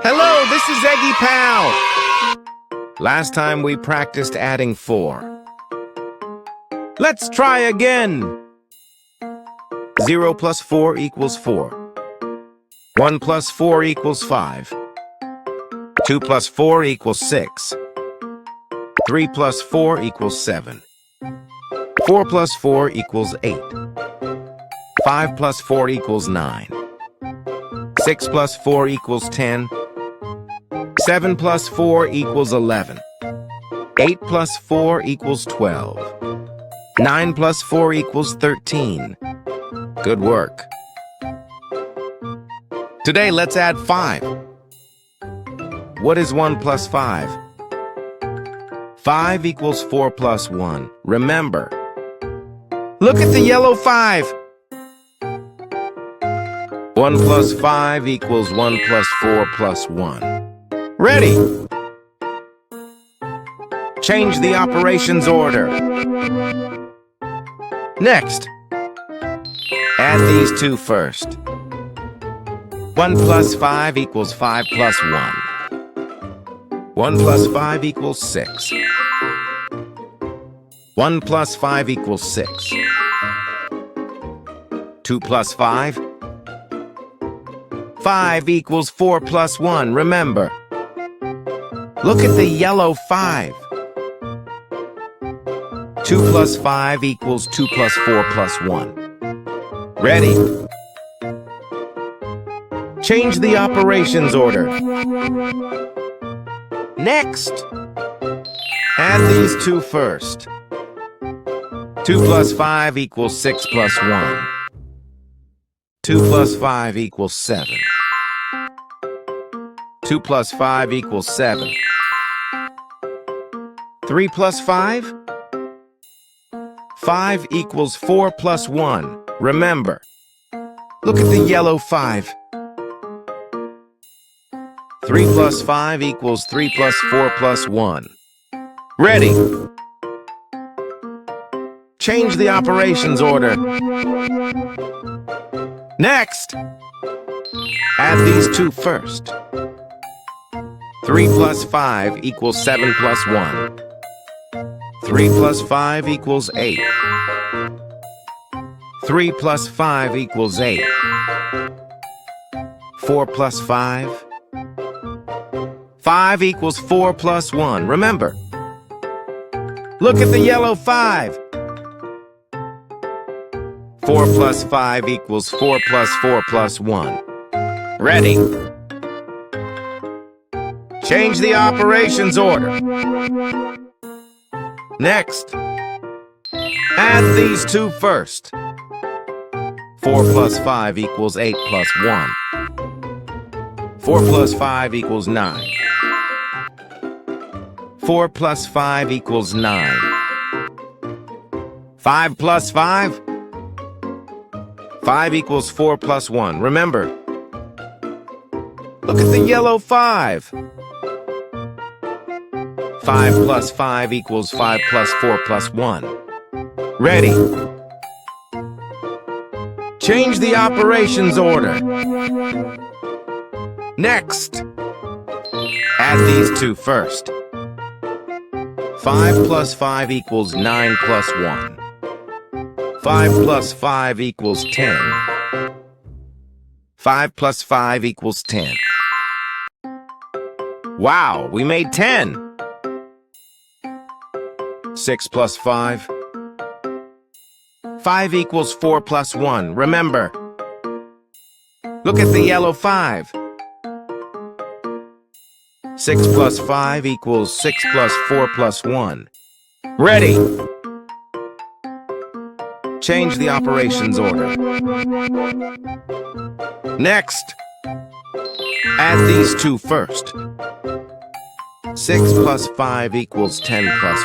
Hello, this is Eggy Pal. Last time we practiced adding 4. Let's try again. 0 plus 4 equals 4. 1 plus 4 equals 5. 2 plus 4 equals 6. 3 plus 4 equals 7. 4 plus 4 equals 8. 5 plus 4 equals 9. 6 plus 4 equals 10. 7 plus 4 equals 11. 8 plus 4 equals 12. 9 plus 4 equals 13. Good work. Today, let's add 5. What is 1 plus 5? 5 equals 4 plus 1. Remember. Look at the yellow 5. 1 plus 5 equals 1 plus 4 plus 1. Ready! Change the operations order. Next, add these two first. 1 plus 5 equals 5 plus 1. 1 plus 5 equals 6. 1 plus 5 equals 6. 2 plus 5. 5 equals 4 plus 1, remember. Look at the yellow 5. 2 plus 5 equals 2 plus 4 plus 1. Ready? Change the operations order. Next, add these two first. 2 plus 5 equals 6 plus 1. 2 plus 5 equals 7. 2 plus 5 equals 7. 3 plus 5? 5 equals 4 plus 1. Remember. Look at the yellow 5. 3 plus 5 equals 3 plus 4 plus 1. Ready. Change the operations order. Next, add these two first. 3 plus 5 equals 7 plus 1. 3 plus 5 equals 8. 3 plus 5 equals 8. 4 plus 5. 5 equals 4 plus 1. Remember. Look at the yellow 5. 4 plus 5 equals 4 plus 4 plus 1. Ready. Change the operations order. Next, add these two first. 4 plus 5 equals 8 plus 1. 4 plus 5 equals 9. 4 plus 5 equals 9. 5 plus 5? 5 equals 4 plus 1. Remember. Look at the yellow 5. 5 plus 5 equals 5 plus 4 plus 1. Ready. Change the operations order. Next, add these two first. 5 plus 5 equals 9 plus 1. 5 plus 5 equals 10. 5 plus 5 equals 10. Wow, we made 10. 6 plus 5. 5 equals 4 plus 1. Remember. Look at the yellow 5. 6 plus 5 equals 6 plus 4 plus 1. Ready. Change the operations order. Next, add these two first. 6 plus 5 equals 10 plus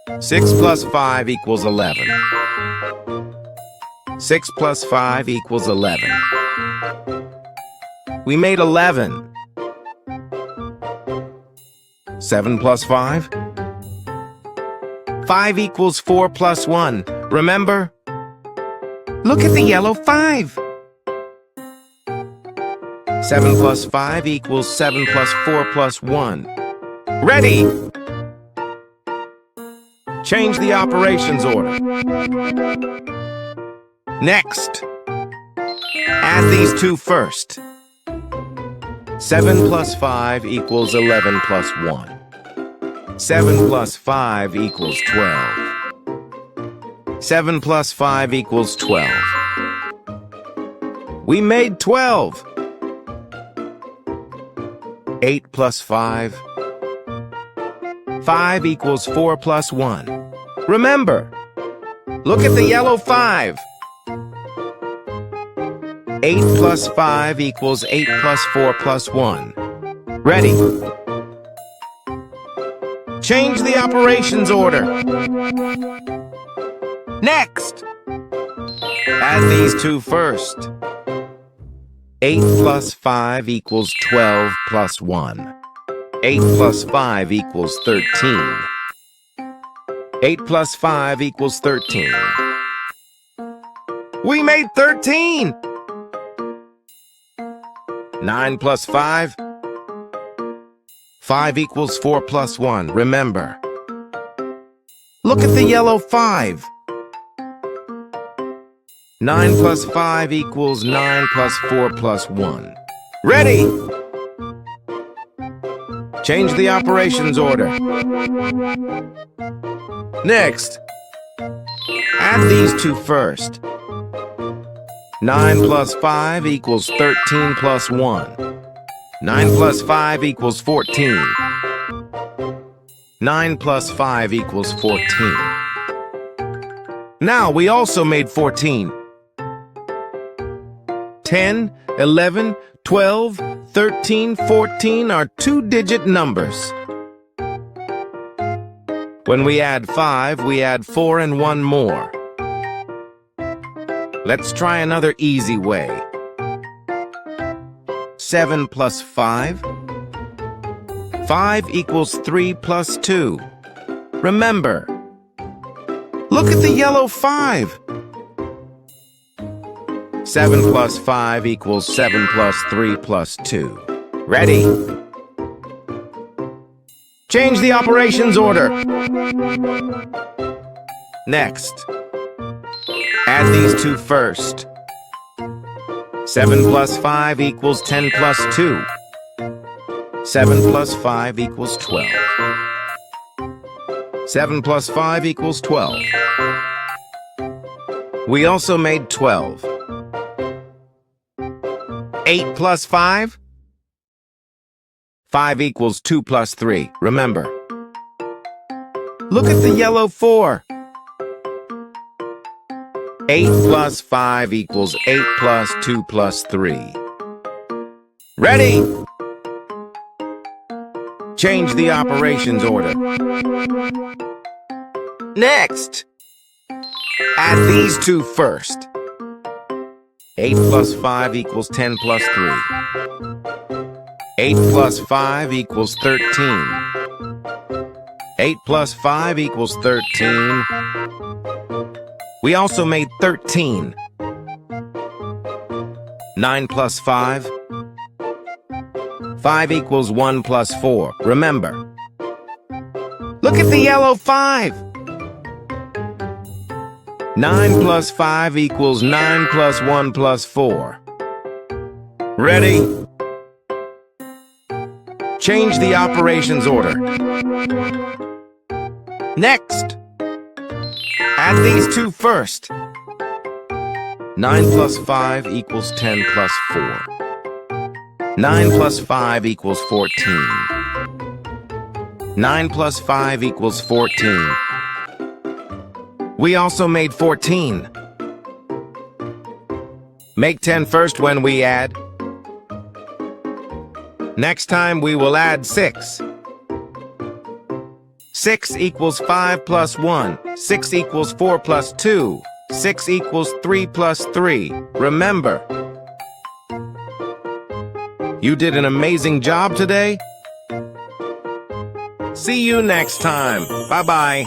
1. 6 plus 5 equals 11. 6 plus 5 equals 11. We made 11. 7 plus 5? 5 equals 4 plus 1. Remember? Look at the yellow 5. 7 plus 5 equals 7 plus 4 plus 1. Ready! Change the operations order. Next, add these two first. 7 plus 5 equals 11 plus 1. 7 plus 5 equals 12. 7 plus 5 equals 12. We made 12. 8 plus 5. 5 equals 4 plus 1. Remember, look at the yellow 5. 8 plus 5 equals 8 plus 4 plus 1. Ready? Change the operations order. Next, add these two first. 8 plus 5 equals 12 plus 1. 8 plus 5 equals 13. 8 plus 5 equals 13. We made 13! 9 plus 5? 5 equals 4 plus 1, remember. Look at the yellow 5. 9 plus 5 equals 9 plus 4 plus 1. Ready! Change the operations order. Next, add these two first. 9 plus 5 equals 13 plus 1. 9 plus 5 equals 14. 9 plus 5 equals 14. Now we also made 14. 10, 11, 12, 13, 14 are two-digit numbers. When we add 5, we add 4 and 1 more. Let's try another easy way. 7 plus 5? 5 equals 3 plus 2. Remember, look at the yellow 5. 7 plus 5 equals 7 plus 3 plus 2. Ready? Change the operations order. Next, add these two first. 7 plus 5 equals 10 plus 2. 7 plus 5 equals 12. 7 plus 5 equals 12. We also made 12. 8 plus 5? 5 equals 2 plus 3, remember. Look at the yellow 4. 8 plus 5 equals 8 plus 2 plus 3. Ready? Change the operations order. Next, add these two first. 8 plus 5 equals 10 plus 3. 8 plus 5 equals 13. 8 plus 5 equals 13. We also made 13. 9 plus 5? 5 equals 1 plus 4. Remember. Look at the yellow 5. 9 plus 5 equals 9 plus 1 plus 4. Ready? Change the operations order. Next, add these two first. 9 plus 5 equals 10 plus 4. 9 plus 5 equals 14. 9 plus 5 equals 14. We also made 14. Make 10 first when we add. Next time we will add 6. 6 equals 5 plus 1. 6 equals 4 plus 2. 6 equals 3 plus 3. Remember. You did an amazing job today. See you next time. Bye-bye.